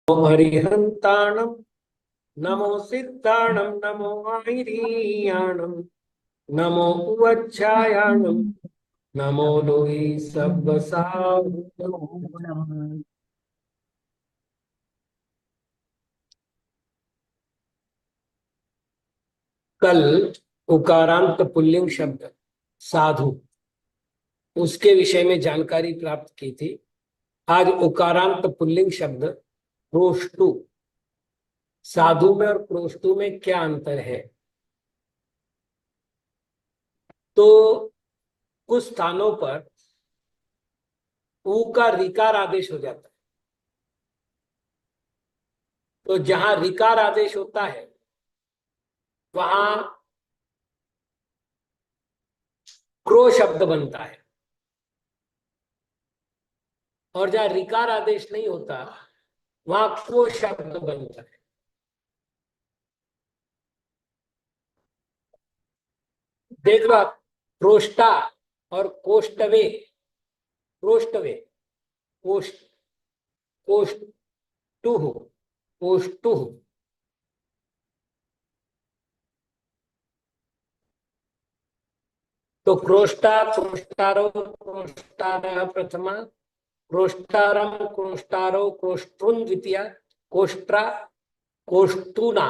हरिहंताणं नमो सिद्धाणं नमो आहिरीयाणं नमो उवच्छायाणं नमो लोई सब कल उकारांत पुल्लिंग शब्द साधु उसके विषय में जानकारी प्राप्त की थी। आज उकारांत पुल्लिंग शब्द प्रोष्टु, साधु में और प्रोष्टु में क्या अंतर है। तो कुछ स्थानों पर ऊ का रिकार आदेश हो जाता है। तो जहां रिकार आदेश होता है वहां क्रो शब्द बनता है, और जहां रिकार आदेश नहीं होता वहां को शब्द बनता है। देख लो आप, प्रोष्टा और कोष्टवे, प्रोष्टवे, कोष्ट, कोष्टुः, कोष्टुः। तो क्रोष्टा, क्रोष्टारो, क्रोष्टारः प्रथमा, क्रोष्टारम, क्रोष्टारो, क्रोष्टृन् द्वितीया, कोष्ट्रा, कोष्टुना,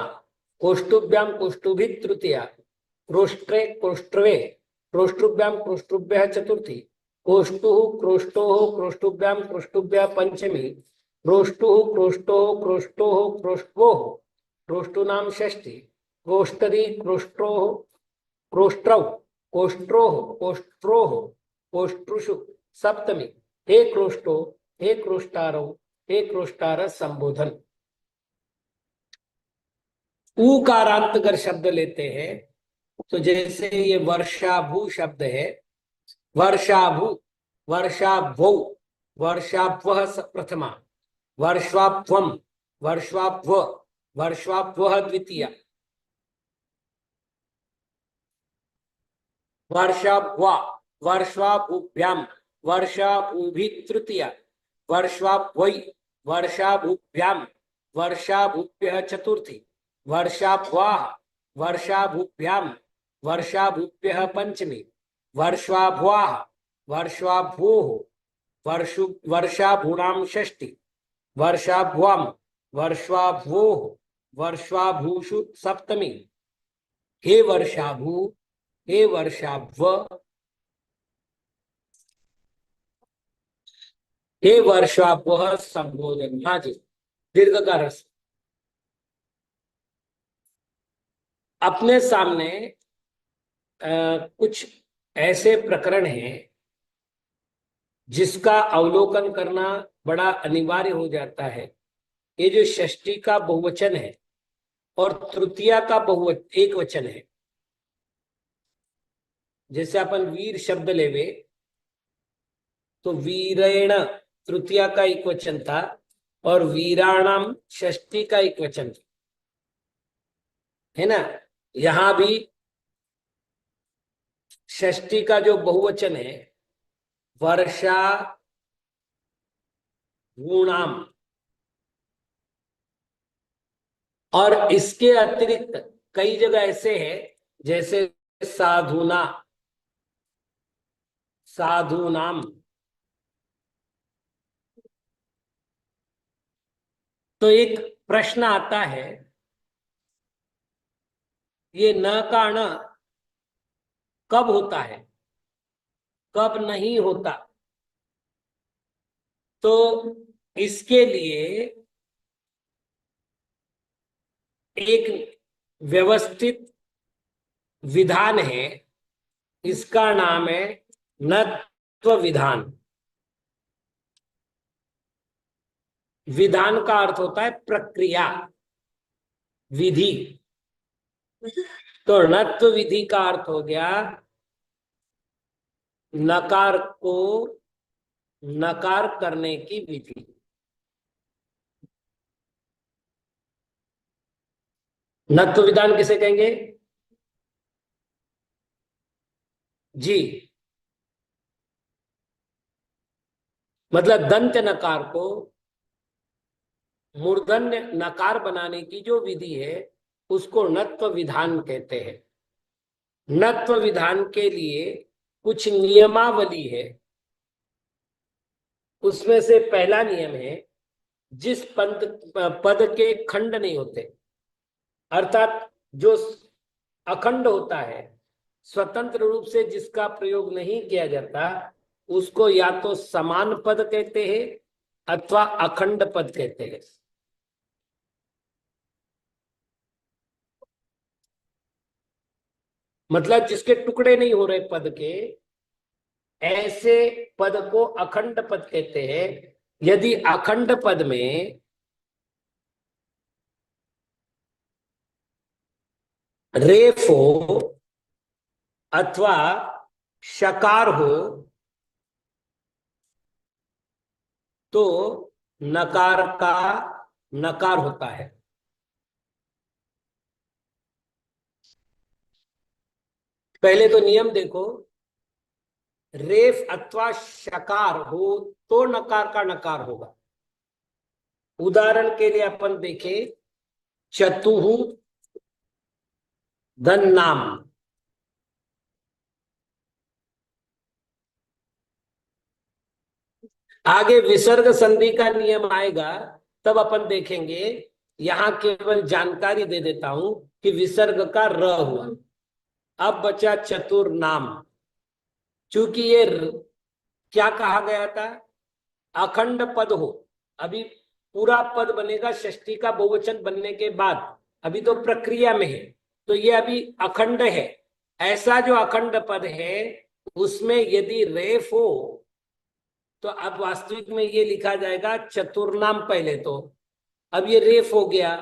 कोष्टुभ्याम, कोष्टुभि तृतीया, क्रोष्ट्रे, क्रोष्ट्रवे, क्रोष्टुभ्याम, क्रोष्टुभ्यः चतुर्थी, कोष्टुः, क्रोष्टोः, क्रोष्टुभ्याम, क्रोष्टुभ्यः पंचमी, क्रोष्टुः, क्रोष्टोः, क्रोष्टोः, क्रोष्टवोः, क्रोष्टूनाम षष्ठी, क्रोष्टरी, क्रोष्ट्रोः, क्रोष्ट्रौ, कोष्ट्रोः, कोष्ट्रोः, कोष्ट्रुषु सप्तमी। हे क्रोष्टो, हे क्रोष्टारो, हे क्रोष्टार संबोधन। ऊकारांत अगर शब्द लेते हैं तो जैसे ये वर्षाभू शब्द है, वर्षाभू, वर्षाभौ, वर्षाभ्वः प्रथमा, वर्षाभ्वम, वर्षाभ्व, वर्षाभ्वः द्वितीया, वर्षाभ्वा, वर्षाभुभ्याम, वर्षाभूभि तृतीया, वर्षाभ्वै, वर्षाभुभ्याम, वर्षाभुभ्यः चतुर्थी, वर्षाभ्वाः, वर्षाभुभ्याम, वर्षाभुभ्यः पंचमी, वर्षाभ्वाः, वर्षाभूः, वर्षाभूणां षष्ठी, वर्षाभ्वाम, वर्षाभूः, वर्षाभूषु सप्तमी। हे वर्षाभू, हे वर्षाभ्व, हे वर्षाभ्व संबोधन। हाँ जी, दीर्घ का रस। अपने सामने कुछ ऐसे प्रकरण हैं जिसका अवलोकन करना बड़ा अनिवार्य हो जाता है। ये जो षष्ठी का बहुवचन है और तृतीया का बहुवचन एक वचन है। जैसे अपन वीर शब्द लेवे तो वीरेण तृतीया का एक वचन था और वीराणाम षष्ठी का एक वचन था, है ना। यहां भी षष्ठी का जो बहुवचन है वर्षा गुणाम, और इसके अतिरिक्त कई जगह ऐसे है जैसे साधुना, साधुनाम। तो एक प्रश्न आता है, ये न का न कब होता है, कब नहीं होता। तो इसके लिए एक व्यवस्थित विधान है, इसका नाम है नत्व विधान। विधान का अर्थ होता है प्रक्रिया, विधि। तो नत्व विधि का अर्थ हो गया नकार को नकार करने की विधि। नत्व विधान किसे कहेंगे जी। मतलब दंत नकार को मूर्धन्य नकार बनाने की जो विधि है उसको नत्व विधान कहते हैं। नत्व विधान के लिए कुछ नियमावली है। उसमें से पहला नियम है, जिस पद के खंड नहीं होते, अर्थात जो अखंड होता है, स्वतंत्र रूप से जिसका प्रयोग नहीं किया जाता, उसको या तो समान पद कहते हैं अथवा अखंड पद कहते हैं। मतलब जिसके टुकड़े नहीं हो रहे पद के, ऐसे पद को अखंड पद कहते हैं। यदि अखंड पद में रेफ हो अथवा शकार हो तो नकार का नकार होता है। पहले तो नियम देखो, रेफ अथवा शकार हो तो नकार का नकार होगा। उदाहरण के लिए अपन देखें, चतुहु धन नाम। आगे विसर्ग संधि का नियम आएगा, तब अपन देखेंगे। यहां केवल जानकारी दे देता हूं कि विसर्ग का र हुआ। अब बचा चतुर नाम। चूंकि ये क्या कहा गया था, अखंड पद हो। अभी पूरा पद बनेगा षष्ठी का बहुवचन बनने के बाद, अभी तो प्रक्रिया में है, तो ये अभी अखंड है। ऐसा जो अखंड पद है उसमें यदि रेफ हो तो अब वास्तविक में ये लिखा जाएगा चतुर्नाम पहले। तो अब ये रेफ हो गया,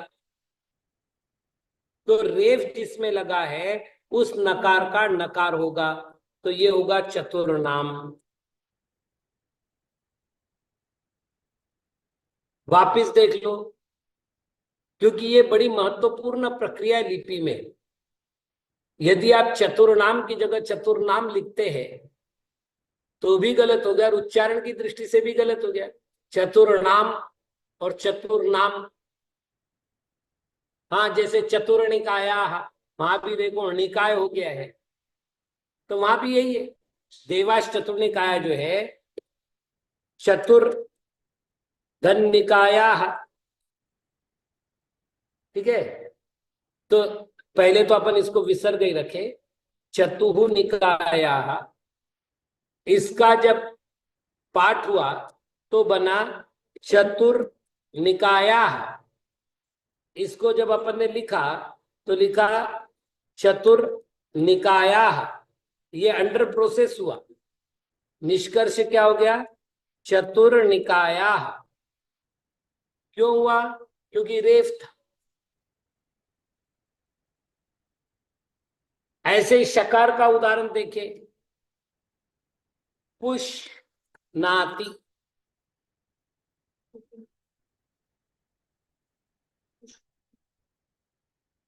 तो रेफ जिसमें लगा है उस नकार का नकार होगा, तो ये होगा चतुर्नाम। वापिस देख लो, क्योंकि ये बड़ी महत्वपूर्ण प्रक्रिया है लिपि में। यदि आप चतुर्नाम की जगह चतुर्नाम लिखते हैं तो भी गलत हो गया, और उच्चारण की दृष्टि से भी गलत हो गया। चतुर्नाम और चतुर्नाम, हाँ, जैसे चतुर निकाया, वहां भी देखो निकाय हो गया है, तो वहां भी यही है। देवास चतुर निकाया जो है, चतुर धन निकाया, ठीक है। तो पहले तो अपन इसको विसर्ग ही रखे, चतुहु निकाया। इसका जब पाठ हुआ तो बना चतुर निकाया। इसको जब अपन ने लिखा तो लिखा चतुर निकाया। ये अंडर प्रोसेस हुआ, निष्कर्ष क्या हो गया, चतुर निकाया। क्यों हुआ, क्योंकि रेफ था। ऐसे ही शकार का उदाहरण देखें, पुष नाति।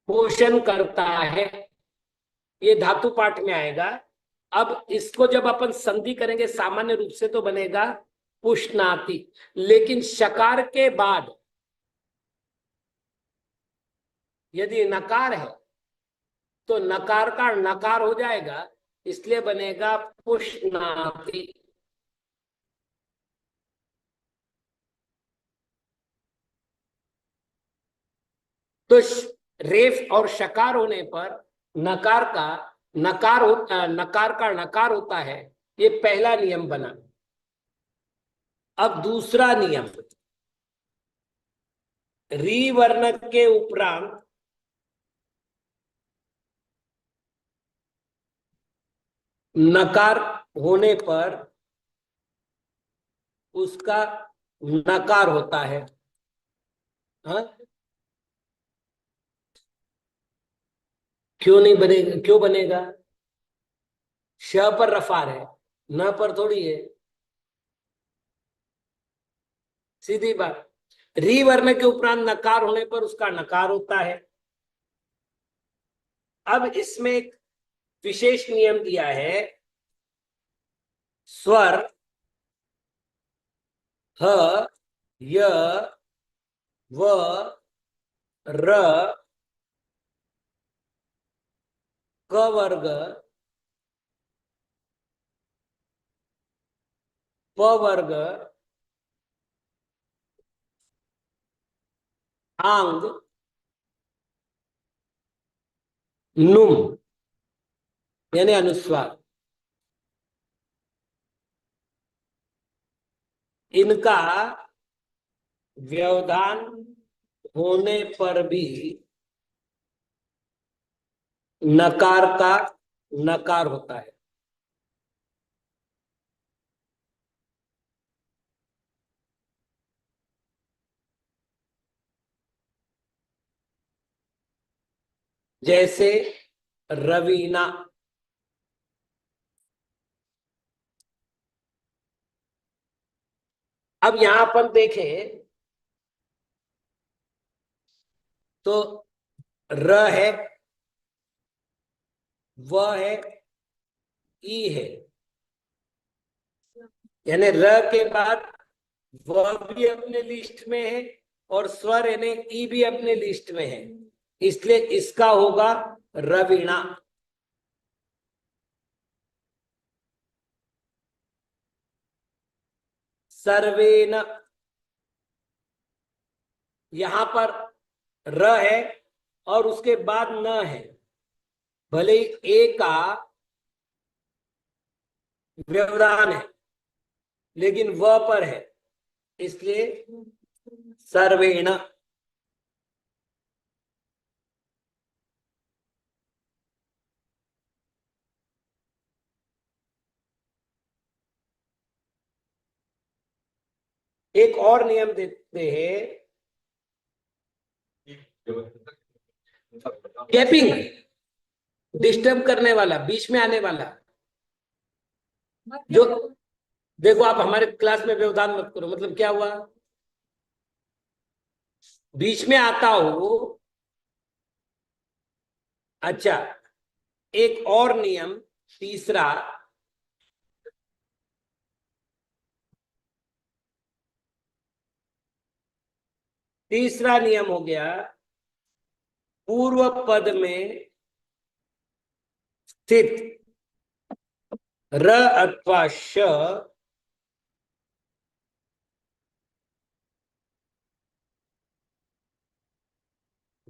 पोषण करता है, ये धातु पाठ में आएगा। अब इसको जब अपन संधि करेंगे सामान्य रूप से तो बनेगा पुष्णाति, लेकिन शकार के बाद यदि नकार है तो नकार का नकार हो जाएगा, इसलिए बनेगा पुष्णाति। तो रेफ और शकार होने पर नकार का नकार होता, नकार का नकार होता है। ये पहला नियम बना। अब दूसरा नियम, री वर्ण के उपरांत नकार होने पर उसका नकार होता है। हाँ, क्यों नहीं बनेगा, क्यों बनेगा, श पर रफार है, न पर थोड़ी है, सीधी बात। री वर्ण के उपरांत नकार होने पर उसका नकार होता है। अब इसमें एक विशेष नियम दिया है, स्वर ह य व र क वर्ग प वर्ग आंग नुम यानी अनुस्वार, इनका व्यवधान होने पर भी नकार का नकार होता है। जैसे रवीना, अब यहां अपन देखें तो र है, व है, ई है, यानी र के बाद व भी अपने लिस्ट में है और स्वर यानी ई भी अपने लिस्ट में है, इसलिए इसका होगा रवीणा। सर्वेन, यहां पर र है और उसके बाद न है, भले ही ए का व्यवधान है लेकिन व पर है, इसलिए सर्वेण। एक और नियम देखते हैं, कैपिंग, डिस्टर्ब करने वाला, बीच में आने वाला। जो देखो, आप हमारे क्लास में व्यवधान मत करो, मतलब क्या हुआ, बीच में आता हो। अच्छा, एक और नियम तीसरा, तीसरा नियम हो गया, पूर्व पद में स्थित र अथवा श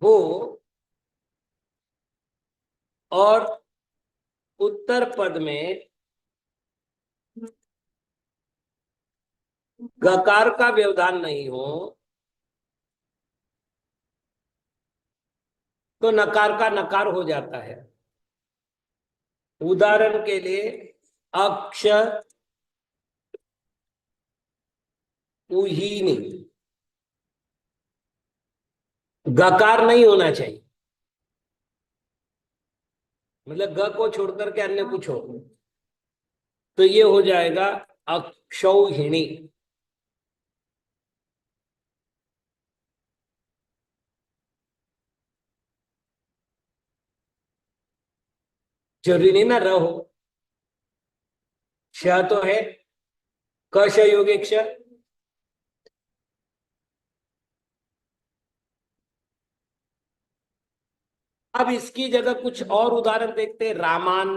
हो और उत्तर पद में गकार का व्यवधान नहीं हो तो नकार का नकार हो जाता है। उदाहरण के लिए अक्ष उहीनी, गकार नहीं होना चाहिए, मतलब ग को छोड़कर के अन्य कुछ हो, तो ये हो जाएगा अक्षौहिणी। जरूरी नहीं ना रहो, श तो है, क श योगिक श। अब इसकी जगह कुछ और उदाहरण देखते हैं, रामान,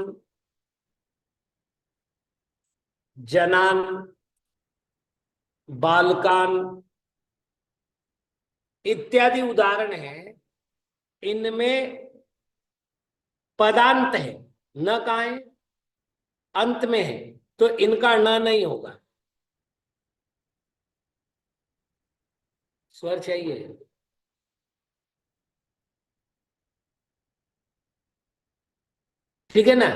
जनान, बालकान इत्यादि उदाहरण हैं। इनमें पदांत है, न कहाँ है, अंत में है, तो इनका न नहीं होगा, स्वर चाहिए। ठीक है ना,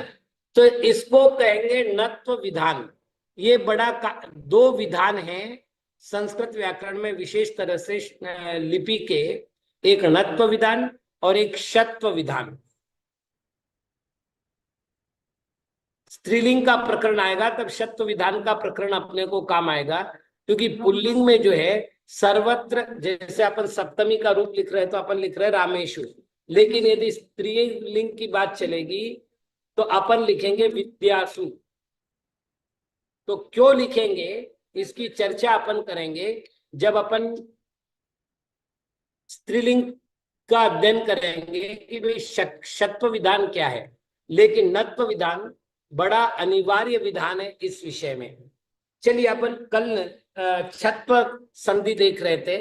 तो इसको कहेंगे नत्व विधान। ये दो विधान हैं संस्कृत व्याकरण में विशेष तरह से, लिपि के, एक णत्व विधान और एक शत्व विधान। स्त्रीलिंग का प्रकरण आएगा तब शत्व विधान का प्रकरण अपने को काम आएगा, क्योंकि पुल्लिंग में जो है सर्वत्र, जैसे अपन सप्तमी का रूप लिख रहे हैं तो अपन लिख रहे हैं रामेशु, लेकिन यदि स्त्रीलिंग की बात चलेगी तो अपन लिखेंगे विद्यासु। तो क्यों लिखेंगे, इसकी चर्चा अपन करेंगे जब अपन स्त्रीलिंग का अध्ययन करेंगे कि भाई षत्व विधान क्या है, लेकिन नत्व विधान बड़ा अनिवार्य विधान है इस विषय में। चलिए अपन कल छत्व संधि देख रहे थे,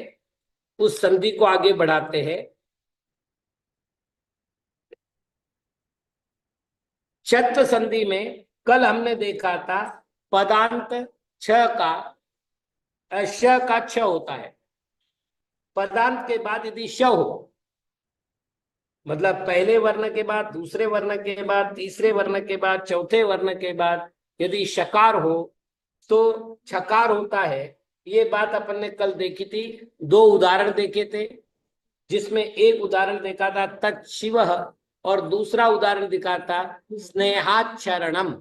उस संधि को आगे बढ़ाते हैं। छत्व संधि में कल हमने देखा था पदांत छ का श का छ होता है। पदांत के बाद यदि श हो, मतलब पहले वर्ण के बाद, दूसरे वर्ण के बाद, तीसरे वर्ण के बाद, चौथे वर्ण के बाद यदि शकार हो तो छकार होता है। ये बात अपन ने कल देखी थी, दो उदाहरण देखे थे, जिसमें एक उदाहरण देखा था तत्शिव और दूसरा उदाहरण दिखा था स्नेहाचरणम।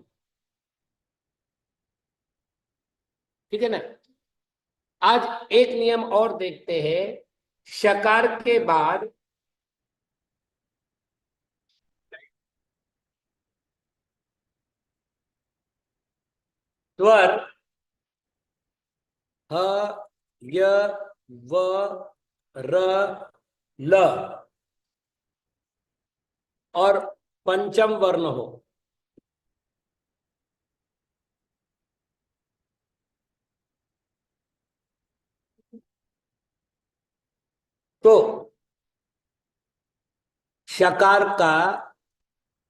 ठीक है ना। आज एक नियम और देखते हैं। शकार के बाद स्वर ह य व र ल और पंचम वर्ण हो तो शकार का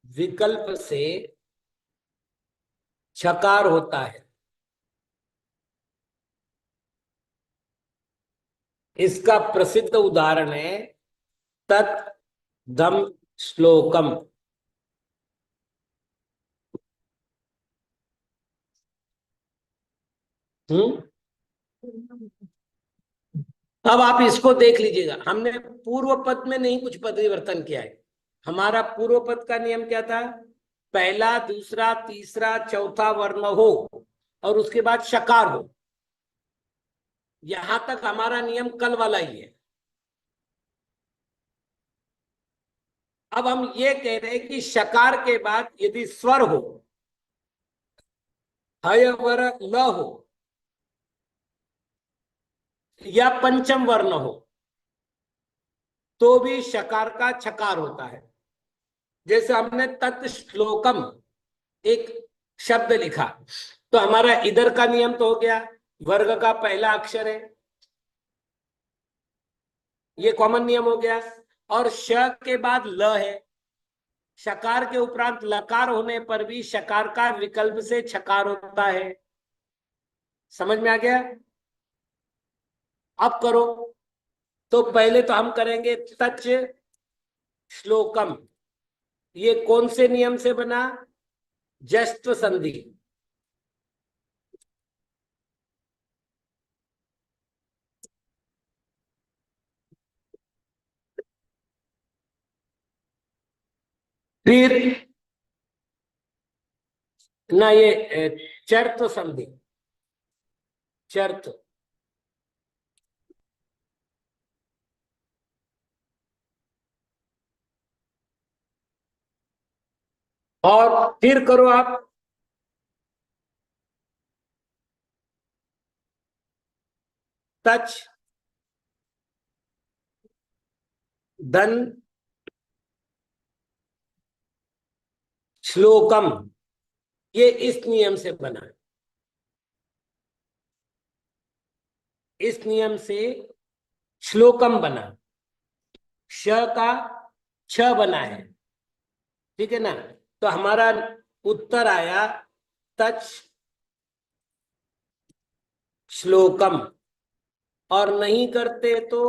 विकल्प से छकार होता है। इसका प्रसिद्ध उदाहरण है तत् दम श्लोकम। हम्म। अब आप इसको देख लीजिएगा, हमने पूर्व पद में नहीं कुछ परिवर्तन किया है। हमारा पूर्व पद का नियम क्या था? पहला, दूसरा, तीसरा, चौथा वर्ण हो और उसके बाद शकार हो। यहां तक हमारा नियम कल वाला ही है। अब हम ये कह रहे हैं कि शकार के बाद यदि स्वर हो, हय वर ल हो या पंचम वर्ण हो, तो भी शकार का छकार होता है। जैसे हमने तत् श्लोकम एक शब्द लिखा, तो हमारा इधर का नियम तो हो गया, वर्ग का पहला अक्षर है, ये कॉमन नियम हो गया। और श के बाद ल है। शकार के उपरांत लकार होने पर भी शकार का विकल्प से छकार होता है। समझ में आ गया? अब करो। तो पहले तो हम करेंगे तच श्लोकम। ये कौन से नियम से बना? जस्त्व संधि। फिर ना ये चर्त संधि। चर्त। और फिर करो आप तच धन श्लोकम। ये इस नियम से बना है। इस नियम से श्लोकम बना, श का छ बना है। ठीक है ना। तो हमारा उत्तर आया तच श्लोकम। और नहीं करते तो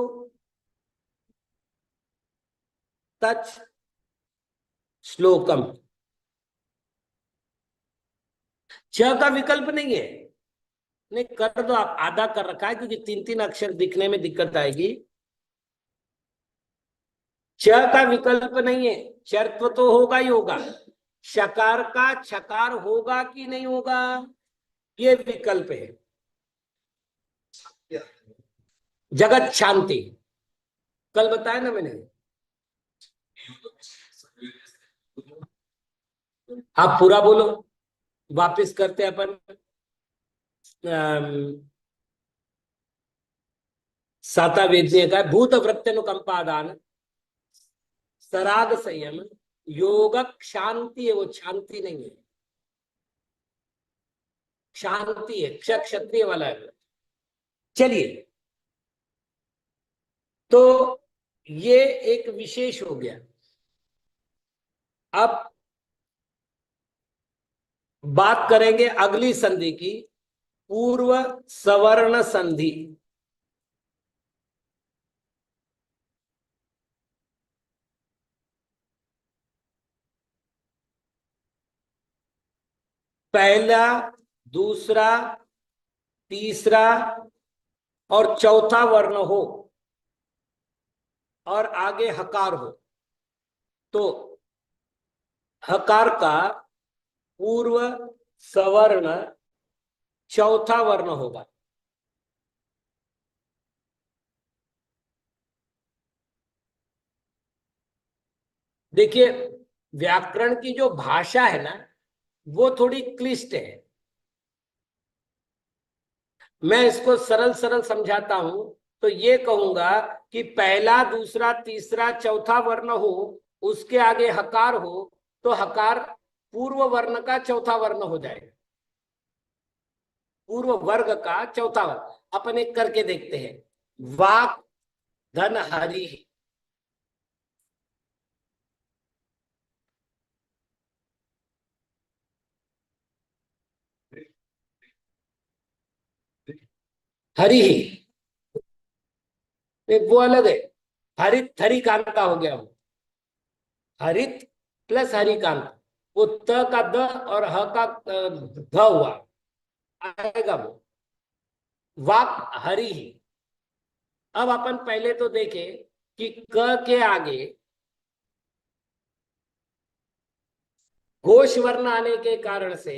तच श्लोकम। छ का विकल्प नहीं है। नहीं कर दो आप, आधा कर रखा है क्योंकि तीन तीन अक्षर दिखने में दिक्कत आएगी। च का विकल्प नहीं है, चर्त्व तो होगा ही होगा। शकार का छकार होगा कि नहीं होगा, ये विकल्प है। जगत शांति कल बताया ना मैंने। आप पूरा बोलो, वापस करते अपन। सातावेद का है, भूत वृत्त्यनुकंपादान सराग संयम योग शांति है, वो शांति नहीं है, शांति है, क्षत्रिय वाला है। चलिए, तो ये एक विशेष हो गया। अब बात करेंगे अगली संधि की, पूर्व सवर्ण संधि। पहला, दूसरा, तीसरा और चौथा वर्ण हो और आगे हकार हो, तो हकार का पूर्व सवर्ण चौथा वर्ण होगा। देखिए, व्याकरण की जो भाषा है ना, वो थोड़ी क्लिष्ट है। मैं इसको सरल सरल समझाता हूं, तो ये कहूंगा कि पहला, दूसरा, तीसरा, चौथा वर्ण हो, उसके आगे हकार हो, तो हकार पूर्व वर्ण का चौथा वर्ण हो जाएगा, पूर्व वर्ग का चौथा वर्ण। अपन एक करके देखते हैं, वाक धन हरि। हरि ही, वो अलग है। हरित हरिकांता हो गया वो, हरित प्लस हरिकांत, वो त का द और ह का ध हुआ, आएगा वो वाक हरि ही। अब अपन पहले तो देखें कि क के आगे घोष वर्ण आने के कारण से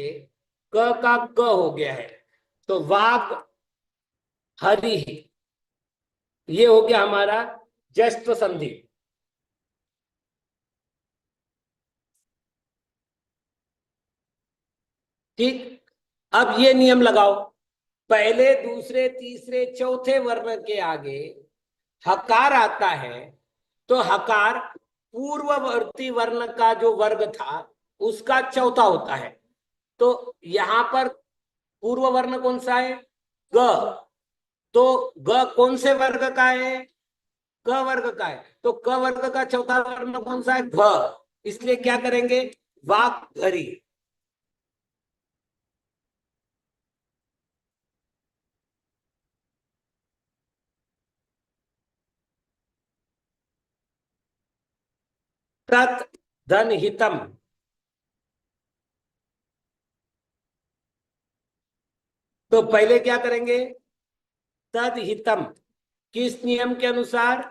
क का क हो गया है, तो वाक हरि ही, ये हो गया हमारा जस्व संधि। ठीक, अब ये नियम लगाओ, पहले, दूसरे, तीसरे, चौथे वर्ण के आगे हकार आता है, तो हकार पूर्ववर्ती वर्ण का जो वर्ग था उसका चौथा होता है। तो यहां पर पूर्व वर्ण कौन सा है? ग। तो ग कौन से वर्ग का है? क वर्ग का है। तो क वर्ग का चौथा वर्ण कौन सा है? घ। इसलिए क्या करेंगे? वाक घरी। तत् धन हितम। तो पहले क्या करेंगे? तद हितम, किस नियम के अनुसार?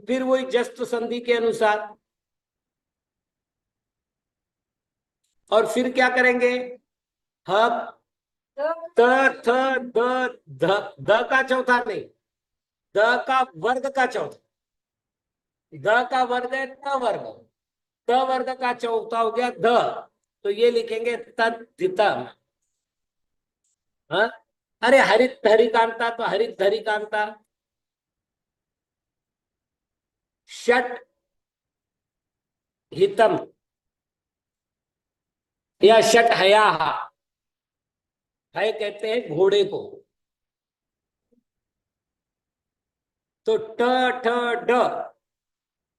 फिर वही जस्त संधि के अनुसार। और फिर क्या करेंगे? हब त थ द ध, द का चौथा नहीं, द का वर्ग का चौथा। द का वर्ग है त वर्ग, त वर्ग का चौथा हो गया ध। तो ये लिखेंगे तद्धितम। हाँ, अरे हरित हरिकांता तो हरित हरिकांता। षट हितम या षट हया, है कहते हैं घोड़े को। तो ट ठ ड,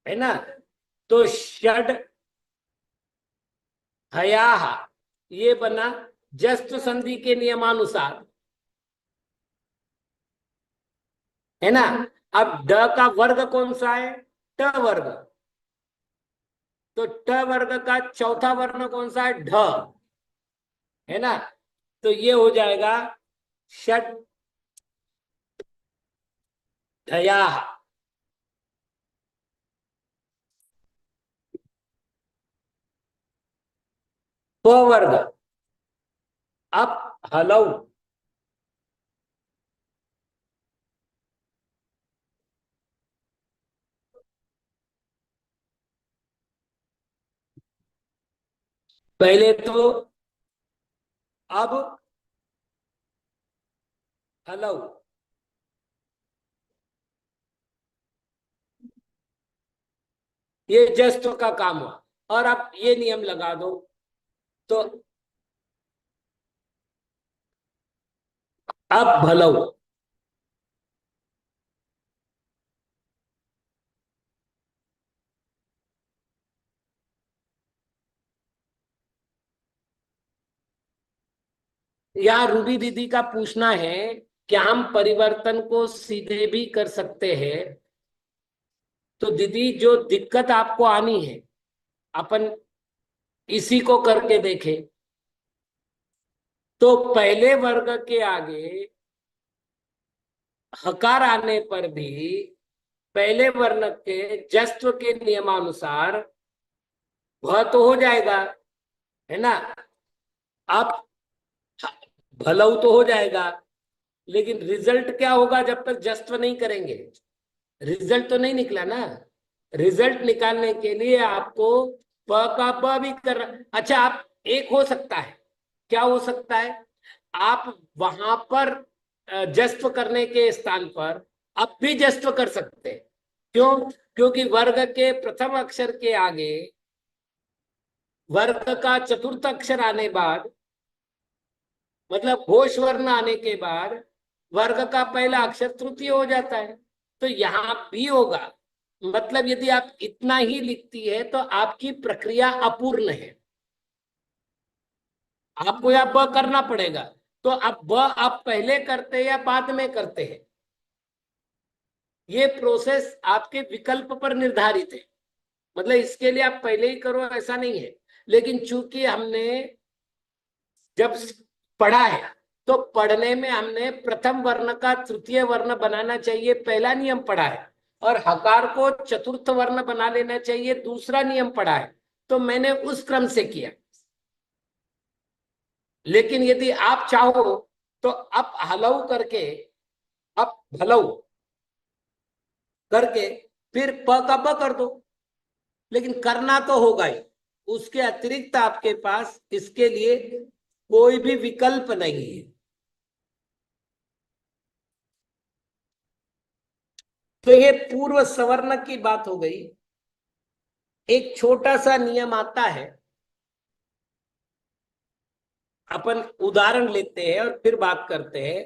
है ना? तो षड हया, ये बना जस्त संधि के नियमानुसार, है ना? अब ड का वर्ग कौन सा है? ट वर्ग। तो ट वर्ग का चौथा वर्ण कौन सा है? ढ, है ना? तो ये हो जाएगा षट धया। प वर्ग। अब हलऊ, पहले तो अब हलऊ, ये जस्त्व का काम हुआ। और आप ये नियम लगा दो तो अब भलऊ, यहाँ रूबी दीदी का पूछना है क्या हम परिवर्तन को सीधे भी कर सकते हैं। तो दीदी जो दिक्कत आपको आनी है अपन इसी को करके देखें। तो पहले वर्ग के आगे हकार आने पर भी पहले वर्ण के जस्त्व के नियमानुसार वह तो हो जाएगा, है ना। आप भलऊ तो हो जाएगा, लेकिन रिजल्ट क्या होगा जब तक जस्त्व नहीं करेंगे। रिजल्ट तो नहीं निकला ना। रिजल्ट निकालने के लिए आपको प का प भी कर। अच्छा, आप एक हो सकता है, क्या हो सकता है, आप वहां पर जस्त्व करने के स्थान पर अब भी जस्त्व कर सकते हैं। क्यों? क्योंकि वर्ग के प्रथम अक्षर के आगे वर्ग का चतुर्थ अक्षर आने बाद, मतलब घोष वर्ण आने के बाद वर्ग का पहला अक्षर तृतीय हो जाता है। तो यहां भी होगा। मतलब यदि आप इतना ही लिखती है तो आपकी प्रक्रिया अपूर्ण है, आपको यह ब करना पड़ेगा। तो अब ब आप पहले करते हैं या बाद में करते हैं, ये प्रोसेस आपके विकल्प पर निर्धारित है। मतलब इसके लिए आप पहले ही करो ऐसा नहीं है। लेकिन चूंकि हमने जब पढ़ा है तो पढ़ने में हमने प्रथम वर्ण का तृतीय वर्ण बनाना चाहिए पहला नियम पढ़ा है, और हकार को चतुर्थ वर्ण बना लेना चाहिए दूसरा नियम पढ़ा है। तो मैंने उस क्रम से किया। लेकिन यदि आप चाहो तो अब हलऊ करके, अब भलऊ करके फिर प का ब कर दो। लेकिन करना तो होगा ही, उसके अतिरिक्त आपके पास इसके लिए कोई भी विकल्प नहीं है। तो ये पूर्व सवर्ण की बात हो गई। एक छोटा सा नियम आता है, अपन उदाहरण लेते हैं और फिर बात करते हैं।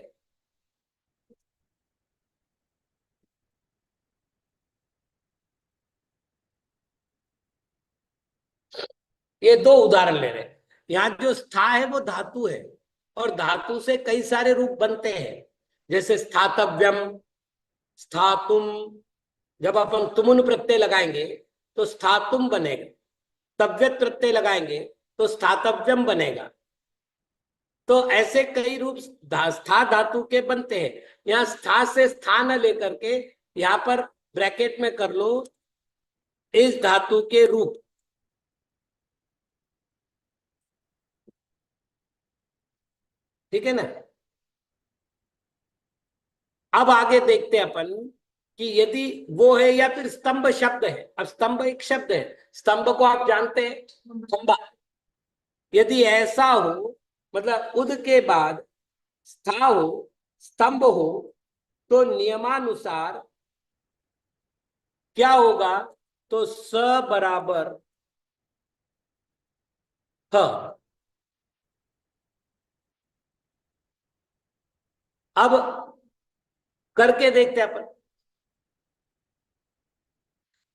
ये दो उदाहरण ले रहे हैं। यहाँ जो स्था है वो धातु है, और धातु से कई सारे रूप बनते हैं, जैसे स्थातव्यम, स्थातुम। जब अपन तुमुन प्रत्यय लगाएंगे तो स्थातुम बनेगा, तव्यत प्रत्यय लगाएंगे तो स्थातव्यम बनेगा। तो ऐसे कई रूप स्था धातु के बनते हैं। यहाँ स्था से स्थान लेकर के यहाँ पर ब्रैकेट में कर लो इस धातु के रूप। ठीक है ना। अब आगे देखते हैं अपन कि यदि वो है या फिर स्तंभ शब्द है। अब स्तंभ एक शब्द है, स्तंभ को आप जानते हैं, खंबा। यदि ऐसा हो, मतलब उद के बाद स्था हो, स्तंभ हो, तो नियमानुसार क्या होगा, तो स बराबर थ। अब करके देखते हैं अपन।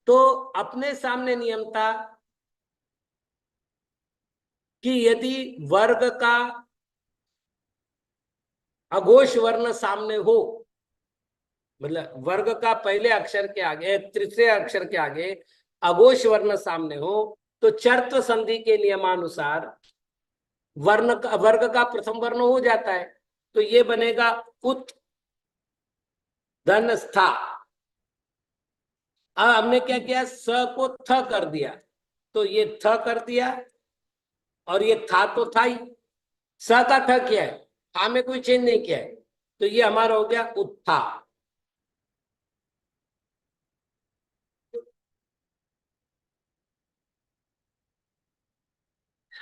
तो अपने सामने नियम था कि यदि वर्ग का अघोष वर्ण सामने हो, मतलब वर्ग का पहले अक्षर के आगे तृतीय अक्षर के आगे अघोष वर्ण सामने हो, तो चर्त संधि के नियमानुसार वर्ग का प्रथम वर्ण हो जाता है। तो ये बनेगा उत धन स्था। अब हमने क्या किया, स को थ कर दिया, तो ये थ कर दिया, और ये था तो था ही, स का थ किया है, था में कोई चेंज नहीं किया है, तो ये हमारा हो गया उत्था।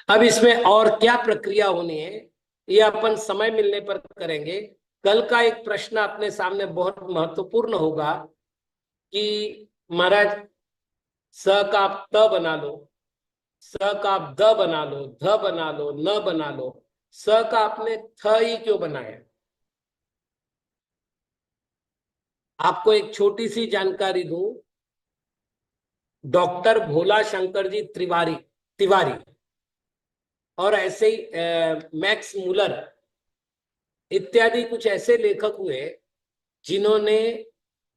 अब इसमें और क्या प्रक्रिया होनी है ये अपन समय मिलने पर करेंगे। कल का एक प्रश्न अपने सामने बहुत महत्वपूर्ण होगा कि महाराज स का आप त बना लो, स का आप द बना लो, ध बना लो, न बना लो, स का आपने थ ही क्यों बनाया? आपको एक छोटी सी जानकारी दूं, डॉक्टर भोला शंकर जी तिवारी तिवारी और ऐसे ही मैक्स मुलर इत्यादि कुछ ऐसे लेखक हुए जिन्होंने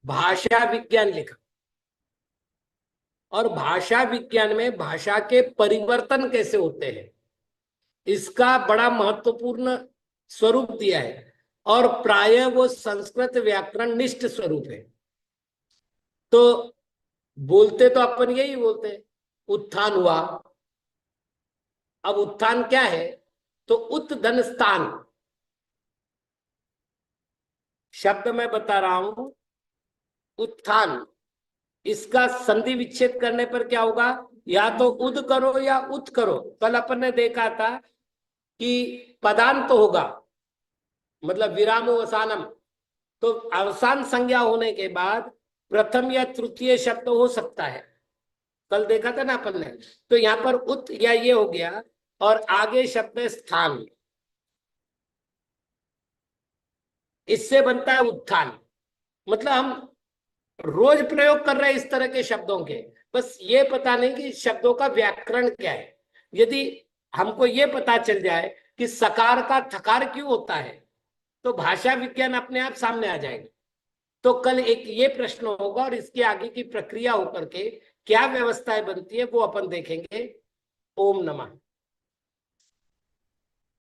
भाषा विज्ञान लिखा, और भाषा विज्ञान में भाषा के परिवर्तन कैसे होते हैं इसका बड़ा महत्वपूर्ण स्वरूप दिया है, और प्राय वो संस्कृत व्याकरण निष्ठ स्वरूप है। तो बोलते तो अपन यही बोलते हैं, उत्थान हुआ। अब उत्थान क्या है? तो उत धन स्थान शब्द मैं बता रहा हूं, उत्थान, इसका संधि विच्छेद करने पर क्या होगा? या तो उद करो या उत करो। कल अपन ने देखा था कि पदांत तो होगा, मतलब विराम अवसानम, तो अवसान संज्ञा होने के बाद प्रथम या तृतीय शब्द हो सकता है। कल देखा था ना अपन ने। तो यहाँ पर उत या ये हो गया, और आगे शब्द है स्थान, इससे बनता है उत्थान। मतलब हम रोज प्रयोग कर रहे हैं इस तरह के शब्दों के, बस ये पता नहीं कि शब्दों का व्याकरण क्या है। यदि हमको ये पता चल जाए कि सकार का थकार क्यों होता है, तो भाषा विज्ञान अपने आप सामने आ जाएगा। तो कल एक ये प्रश्न होगा, और इसके आगे की प्रक्रिया होकर के क्या व्यवस्थाएं बनती है वो अपन देखेंगे। ओम नमः।